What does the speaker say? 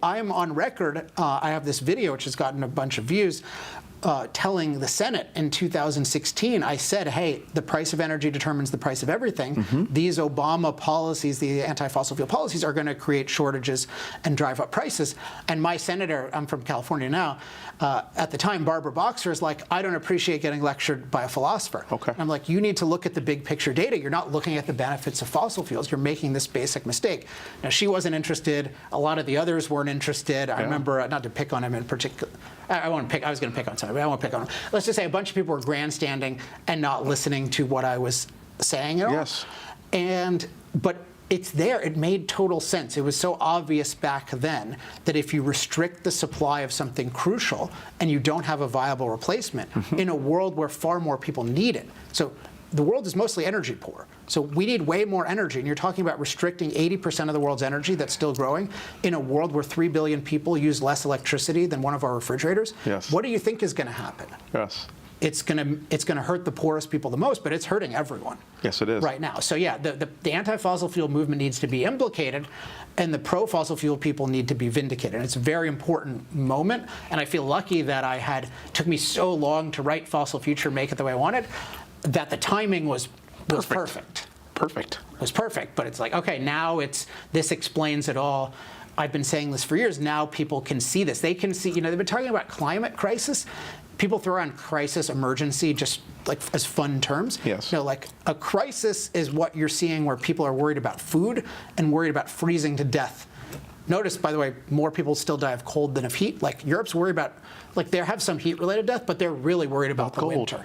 I'm on record, I have this video which has gotten a bunch of views, telling the Senate in 2016, I said, hey, the price of energy determines the price of everything. These Obama policies, the anti-fossil fuel policies, are going to create shortages and drive up prices. And my senator, I'm from California now, at the time, Barbara Boxer, is like, I don't appreciate getting lectured by a philosopher. Okay. I'm like, you need to look at the big picture data. You're not looking at the benefits of fossil fuels. You're making this basic mistake. Now, she wasn't interested. A lot of the others weren't interested. I remember, not to pick on him in particular, I was going to pick on somebody, but I won't pick on him. Let's just say a bunch of people were grandstanding and not listening to what I was saying at all. Yes. But it's there. It made total sense. It was so obvious back then that if you restrict the supply of something crucial and you don't have a viable replacement in a world where far more people need it. So the world is mostly energy poor. So we need way more energy. And you're talking about restricting 80% of the world's energy that's still growing in a world where 3 billion people use less electricity than one of our refrigerators. Yes. What do you think is going to happen? Yes. It's going to hurt the poorest people the most, but it's hurting everyone. Yes, it is. Right now. So yeah, the anti-fossil fuel movement needs to be implicated, and the pro-fossil fuel people need to be vindicated. And it's a very important moment, and I feel lucky that took me so long to write Fossil Future, make it the way I wanted, that the timing was perfect. Perfect. It was perfect, but it's like, okay, now this explains it all. I've been saying this for years. Now people can see this. They can see, they've been talking about climate crisis. People throw around crisis, emergency, just like as fun terms. Yes. Like a crisis is what you're seeing where people are worried about food and worried about freezing to death. Notice, by the way, more people still die of cold than of heat. Like Europe's worried about, they have some heat-related death, but they're really worried about the cold. winter.